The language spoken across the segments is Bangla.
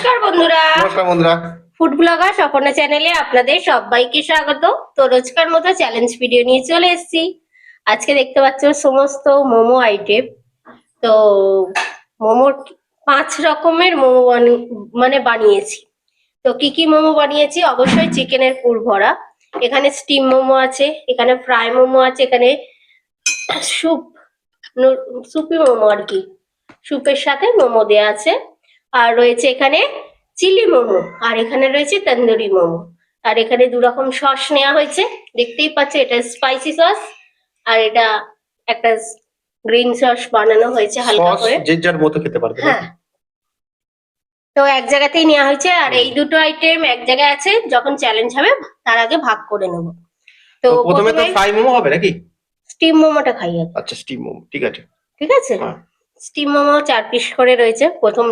নমস্কার বন্ধুরা। নমস্কার বন্ধুরা, ফুড ব্লগার স্বপনা চ্যানেলে আপনাদের সবাইকে স্বাগত। তো রোজকার মতো চ্যালেঞ্জ ভিডিও নিয়ে চলে এসেছি। আজকে দেখতে পাচ্ছ সমস্ত মোমো আইটেম। তো মোমোর 5 রকমের মোমো বানিয়েছি। তো কি কি মোমো বানিয়েছি? অবশ্যই চিকেনের পুর ভরা। এখানে স্টিম মোমো আছে, এখানে ফ্রাই মোমো আছে, এখানে স্যুপ সুপি মোমো আর কি, স্যুপের সাথে মোমো দেওয়া আছে। আর রয়েছে এখানে চিলি মোমো, আর এখানে রয়েছে তন্দুরি মোমো। আর এখানে 2 রকম সস নেওয়া হয়েছে, দেখতেই পাচ্ছ। এটা স্পাইসি সস, আর এটা একটা গ্রিন সস বানানো হয়েছে হালকা সস করে। যে যার মতো খেতে পারবে হ্যাঁ, তো এক জায়গাতেই নেওয়া হয়েছে। আর এই দুটো আইটেম এক জায়গায় আছে, যখন চ্যালেঞ্জ হবে তার আগে ভাগ করে নেব। তো তো প্রথমে তো ফ্রাই মোমো হবে নাকি? স্টিম মোমোটা খাই আগে। আচ্ছা, স্টিম মোমো, ঠিক আছে। ঠিক আছে, হ্যাঁ। স্টিম মোমো 4 পিস করে রয়েছে প্রথম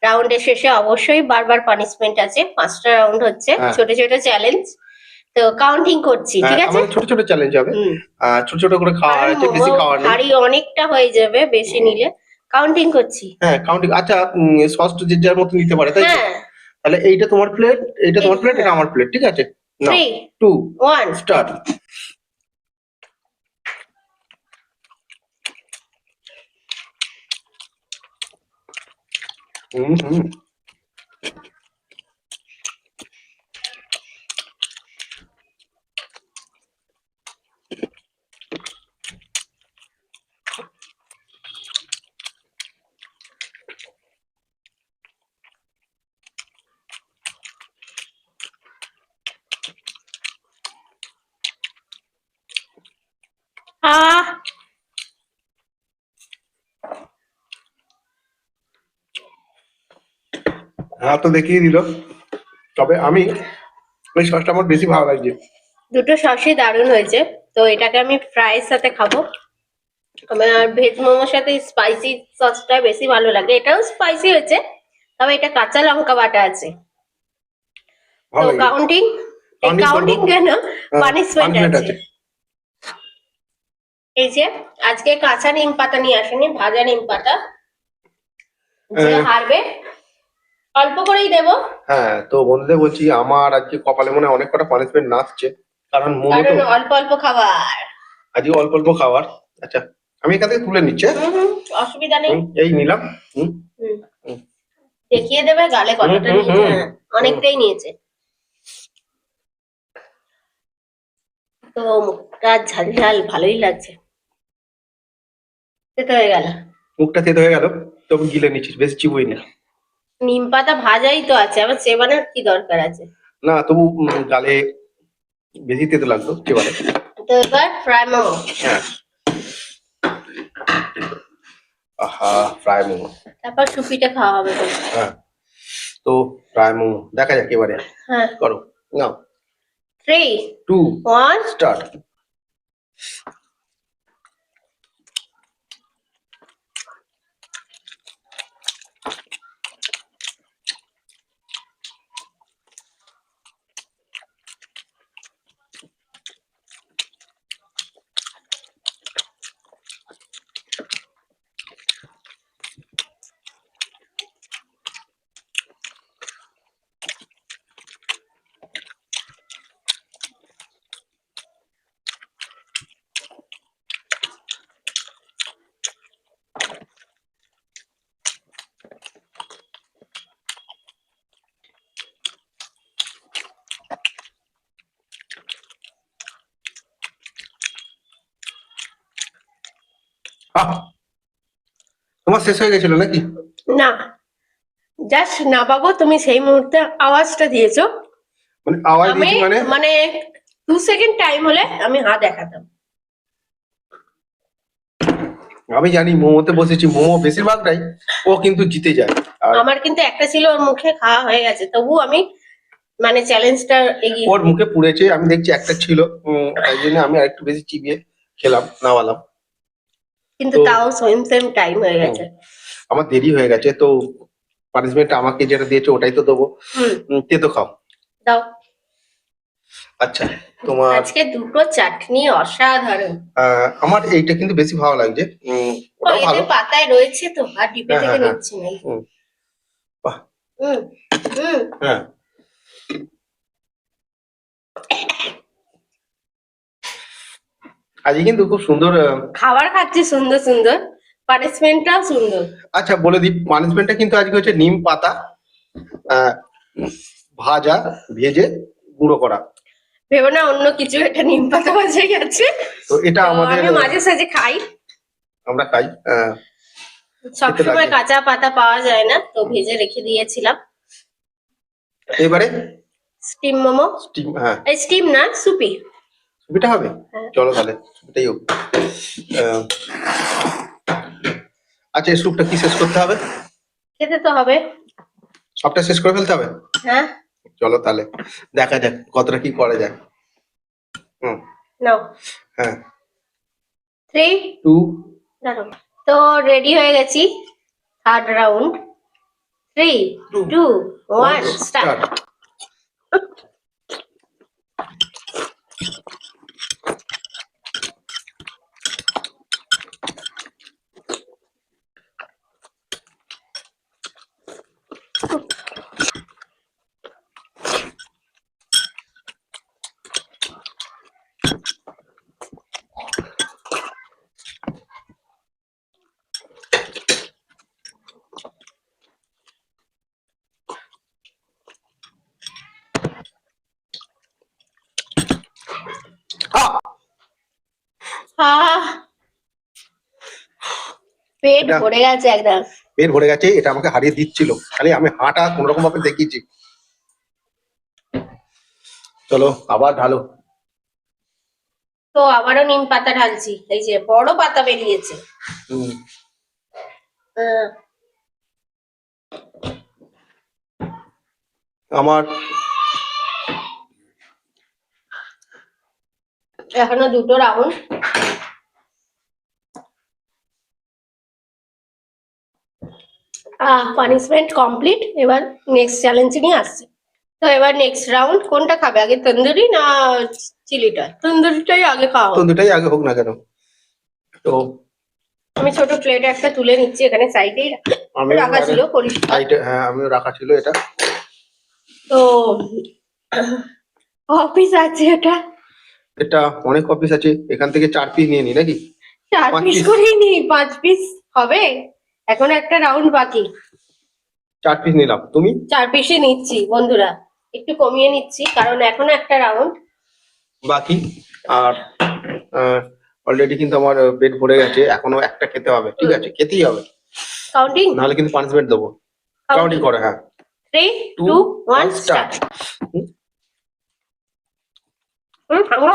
রাউন্ডের শেষে অবশ্যই বারবার পানিশমেন্ট আছে। 5টা রাউন্ড হচ্ছে, হ্যাঁ। ছোট ছোট চ্যালেঞ্জ। তো কাউন্টিং করছি, ঠিক আছে? আমাদের ছোট ছোট চ্যালেঞ্জ হবে। ছোট ছোট করে খাওয়া কারণ হয়েছে, বেশি খাওয়ার নেই। ভারী অনেকটা হয়ে যাবে বেশি নিলে। কাউন্টিং করছি। হ্যাঁ, কাউন্টিং। আচ্ছা, সস তো যে যার মতো নিতে পারে, তাই তো? হ্যাঁ, তাহলে এইটা তোমার প্লেট, এইটা তোমার প্লেট, এটা আমার প্লেট, ঠিক আছে? না, 3 2 1 স্টার্ট। হুম। আহ হ্যাঁ, তো দেখিয়ে দিল। তবে আমি ওই সসটা আমার বেশি ভালো লাগছে। দুটো সসই দারুণ হয়েছে। তো এটাকে আমি ফ্রাইয়ের সাথে খাবো। আমার ভেজ মোমোর সাথে স্পাইসি সসটা বেশি ভালো লাগে। এটাও স্পাইসি হয়েছে, তবে এটা কাঁচা লঙ্কা বাটা আছে। তো ভালো লাগে। কাউন্টিং Counting করবো। কেন, হ্যাঁ, পানিশমেন্ট punishment আছে। এই যে আজকে কাঁচা নিম পাতা নিয়ে আসেনি, ভাজা নিম পাতা। যে হারবে অল্প করেই দেবো, হ্যাঁ, তো বন্ধুদের বলছি, আমার আজকে কপালে মনে হয় অনেক কটা পানিশমেন্ট নাচছে, কারণ মোমো তো কারণ অল্প অল্প খাবার। আজকে অল্প অল্প খাবার। আচ্ছা, আমি এখান থেকে তুলে নিচ্ছি। অসুবিধা নেই। এই নিলাম। হুম। হুম, হুম। দেখিয়ে দেবে গালে কতটা হুম, নিয়েছে। হুম, হ্যাঁ, অনেকটাই নিয়েছে। তো মুখটা ঝাল ঝাল ভালোই লাগছে। তেতো হয়ে গেল, মুখটা তেতো হয়ে গেল, তবু গিলে নিচ্ছিস, বেশি চিবুই না। নিম পাতা ভাজাই তো আছে, আবার চেবানোর কি দরকার আছে? না, তবু গালে বেশি তেতো লাগতো চেবারে। তো এবার ফ্রাই মোমো। হ্যাঁ। আহা, ফ্রাই মোমো। তারপর সুপিটা খাওয়া হবে তো। হ্যাঁ, তো ফ্রাই মোমো দেখা যাক এবারে। হ্যাঁ, করো, নাও। 3 2 1 স্টার্ট। তোমার শেষ হয়ে গেছিল নাকি? না, জাস্ট না পাবো, তুমি সেই মুহূর্তে আওয়াজটা দিয়েছো। মানে আওয়াজ আমি দিয়েছি মানে? মানে 2 সেকেন্ড টাইম হলে আমি হাত দেখাতাম। আমি জানি মোমোতে বসেছি, মোমো বেশিরভাগটাই ও কিন্তু জিতে যায়। আর আমার কিন্তু একটা ছিল, ওর মুখে খাওয়া হয়ে গেছে, তবু আমি চ্যালেঞ্জটা এগিয়ে। ওর মুখে পুড়েছে, আমি দেখছি একটা ছিল, তাই জন্য আমি আরেকটু বেশি চিবিয়ে খেলাম, নামালাম। কিন্তু তো তাও সেম সেম টাইম হয়ে গেছে। আমার দেরি হয়ে গেছে, তো পানিশমেন্ট আমাকে যেটা দিয়েছে ওটাই তো দেবো। তেতো খাও। দাও। আচ্ছা, তোমার আজকে দুটো চাটনি অসাধারণ। আমার এইটা কিন্তু বেশি ভালো লাগছে। ওটাও এতে ভালো। পাতায় রয়েছে তো, আর ডিপে হ্যাঁ, থেকে হ্যাঁ, হ্যাঁ। নিচ্ছি না। বাহ, হুম হুম হ্যাঁ আজকে কিন্তু খুব সুন্দর খাবার খাচ্ছি সুন্দর সুন্দর, পানিশমেন্টটাও সুন্দর। আচ্ছা বলে দিই, পানিশমেন্টটা কিন্তু আজকে হচ্ছে নিম পাতা আহ, ভাজা, ভেজে গুঁড়ো করা। ভেবো না অন্য কিছু, এটা নিম পাতা ভাজাই আছে। তো এটা তো আমাদের আমি মাঝে সাঝে খাই, আমরা খাই, খেতে সবসময় লাগে। কাঁচা পাতা পাওয়া যায় না, তো ভেজে রেখে দিয়েছিলাম। এবারে স্টিম মোমো, স্টিম, হ্যাঁ এই স্টিম না, সুপি। সুপিটা হবে, হ্যাঁ। চলো তাহলে সুপিটাই হোক। আহ, আচ্ছা এই স্যুপটা কি শেষ করতে হবে? খেতে তো হবে। সবটা শেষ করে ফেলতে হবে? হ্যাঁ চলো তাহলে দেখা যাক কতটা কি করা যায়। হুম, নাও, হ্যাঁ 3 টু দাঁড়াও। তো রেডি হয়ে গেছি, third round. 3 two 2 one 1 start. Start. পেট এটা ভরে গেছে একদম। পেট ভরে গেছে, এটা আমাকে হারিয়ে দিচ্ছিল, খালি আমি হাঁটা কোন রকম ভাবে দেখিয়েছি। চলো আবার ঢালো। তো আবারও নিম পাতা ঢালছি, এই যে বড় পাতা বেরিয়েছে। হুম, আহ, আমার এখনো দুটো রাউন্ড। পানিশমেন্ট কমপ্লিট, এবার নেক্সট চ্যালেঞ্জ নিয়ে আসছে। তো এবার নেক্সট রাউন্ড, কোনটা খাবে আগে, তন্দুরি না চিলিটা? তন্দুরিটাই আগে খাওয়া তো হোক। দুটাই আগে হোক না কেন। তো আমি ছোট প্লেটে একটা তুলে নিচ্ছি, এখানে সাইডেই আমিও রাখা ছিল পরিষ্কার। সাইডে, হ্যাঁ আমিও রাখা ছিল এটা। তো অফিস আছে এটা, এটা অনেক অফিস আছে, এখান থেকে 4 পিস নিয়ে নি নাকি? 4 5 পিস পিস, করেই নি, 5 পিস হবে। এখন একটা রাউন্ড বাকি। 4 পিস নিলাম, তুমি? 4 পিসই নিচ্ছি বন্ধুরা, একটু কমিয়ে নিচ্ছি কারণ এখনো একটা রাউন্ড বাকি। আর অলরেডি কিন্তু আমার পেট ভরে গেছে, এখনো একটা খেতে হবে, ঠিক আছে খেতেই হবে, কাউন্টিং। নাহলে কিন্তু পানিশমেন্ট দেবো। কাউন্টিং করে, হ্যাঁ 3 টু 2 ওয়ান 1 স্টার্ট। স্টার্ট। খাবো।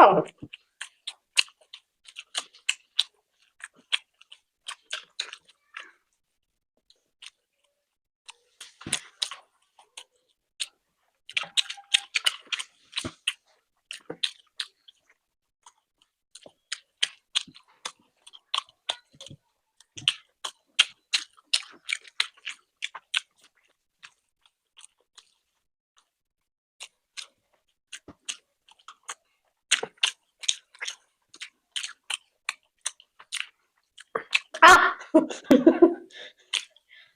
আহ!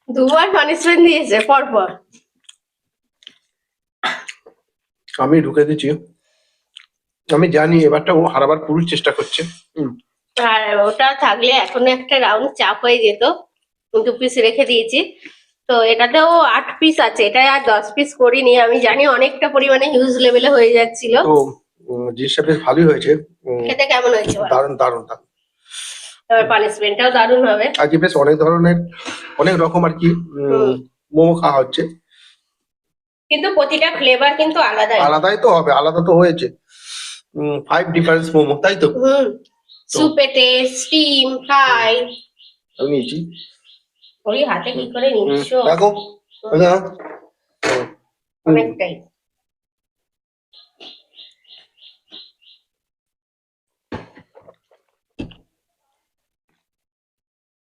দুবার পানিশমেন্ট দিয়েছে পরপর। আমি ঢুকে দিচ্ছি, আমি জানি এবারটা ও হারাবার পুরো চেষ্টা করছে। আর ওটা থাকলে এখনো একটা রাউন্ড চাপ হয়ে যেত, 2 পিস রেখে দিয়েছি। তো এটাতেও 8 পিস আছে, এটা আর 10 পিস করিনি, আমি জানি অনেকটা পরিমাণে হিউজ লেভেলে হয়ে যাচ্ছিল। তো জিনিসটা বেশ ভালোই হয়েছে। খেতে কেমন হয়েছে বলো? দারুণ দারুণ দারুণ। এবার পানিশমেন্টটাও দারুণ হবে। আজকে বেশ অনেক ধরনের, অনেক রকম আর কি হুম। মোমো খাওয়া হচ্ছে। কিন্তু প্রতিটা ফ্লেভার কিন্তু আলাদাই। আলাদাই তো হবে, আলাদা তো হয়েছে। 5 ডিফারেন্স মোমো, তাই তো? হুম, তো সুপেতে, স্টিম, ফ্রাই। আমি নিয়েছি। ওই হাতে কি করে নিচ্ছ? দেখো আচ্ছা, অনেকটাই।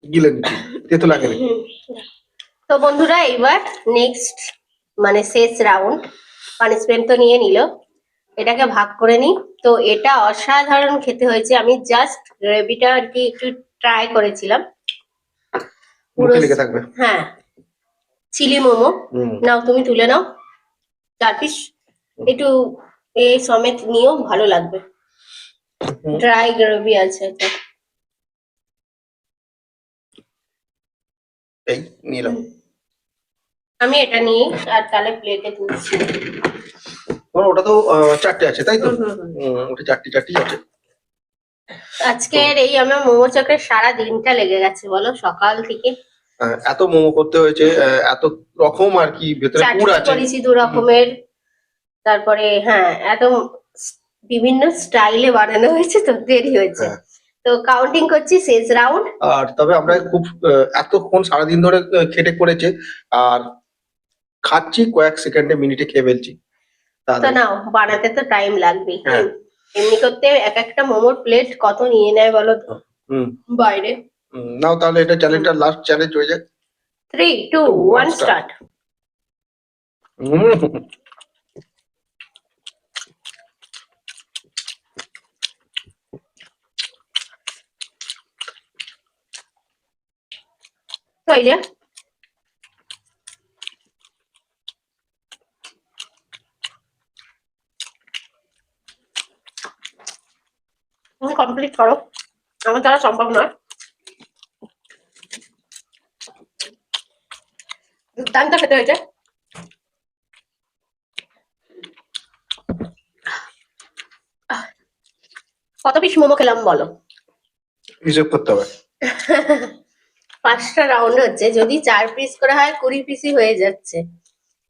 গিলে নিচ্ছি, তেতো লাগে না। হুম। তো বন্ধুরা এবার নেক্সট মানে শেষ রাউন্ড, পানিশমেন্ট তো নিয়ে নিল, এটাকে ভাগ করে নিই। তো এটা অসাধারণ খেতে হয়েছে, আমি জাস্ট গ্রেভিটা আর কি একটু ট্রাই করেছিলাম। পুরো মুখে লেগে থাকবে। হ্যাঁ, চিলি মোমো। হুম নাও তুমি তুলে নাও 4 পিস, একটু এই সমেত নিও, ভালো লাগবে। হুম, ড্রাই গ্রেভি আছে এটা। এই নিলাম। আমি এটা নিয়ে আর তাহলে প্লেটে তুলছি। তোমার ওটা তো 4টে আছে তাই তো? হুম হুম হুম। ওটা 4টি আছে। আজকের এই আমার মোমো চকের সারা দিনটা লেগে গেছে বলো, সকাল থেকে। এত মোমো করতে হয়েছে, এত রকম আর কি, ভেতরে পুর চাটনি আছে। করেছি 2 হুম, রকমের। তারপরে হ্যাঁ, এত বিভিন্ন স্টাইলে বানানো হয়েছে তো দেরি হয়েছে। হ্যাঁ। তো কাউন্টিং করছি, শেষ রাউন্ড। আর তবে আমরা খুব এতক্ষণ সারাদিন ধরে খেটে করেছে, আর খাচ্ছি কয়েক সেকেন্ডে মিনিটে খেয়ে ফেলছি তো তাড়াতাড়ি। নাও, বানাতে তো টাইম লাগবেই। হ্যাঁ। এমনি করতে এক একটা মোমোর প্লেট কত নিয়ে নেয় বলো তো হুম বাইরে। নাও তাহলে এটা চ্যালেঞ্জটা, লাস্ট চ্যালেঞ্জ হয়ে যাক। 3 2 1 স্টার্ট। হুম, তো এই যে তুমি কমপ্লিট করো, আমার দ্বারা সম্ভব নয়। দুর্দান্ত খেতে হয়েছে। কত পিস মোমো খেলাম বলো? হিসেব করতে হবে। 5টা রাউন্ড হচ্ছে, যদি 4 পিস করে হয় 20 পিসই হয়ে যাচ্ছে।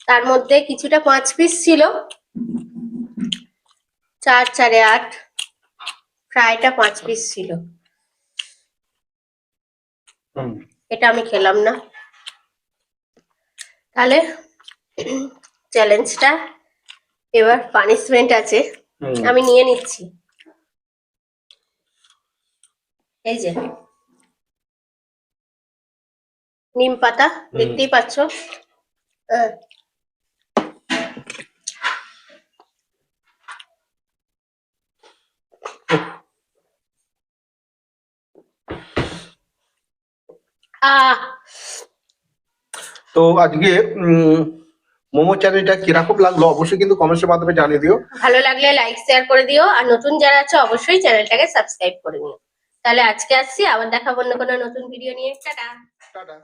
তার মধ্যে কিছুটা 5 পিস ছিল, 4 4 8, ফ্রাইটা 5 পিস ছিল। হুম এটা আমি খেলাম না। তাহলে চ্যালেঞ্জটা এবার পানিশমেন্ট আছে, হুম আমি নিয়ে নিচ্ছি। এই যে নিম পাতা, দেখতেই পাচ্ছ। আহ, আহ তো আজকে মোমো চ্যালেঞ্জটা কিরকম লাগলো অবশ্যই কিন্তু কমেন্টের মাধ্যমে জানিয়ে দিও। ভালো লাগলে লাইক শেয়ার করে দিও, আর নতুন যারা আছে অবশ্যই চ্যানেলটাকে সাবস্ক্রাইব করে নিও। তাহলে আজকে আসছি, আবার দেখাবো অন্য কোনো নতুন ভিডিও নিয়ে। টাটা। টাটা।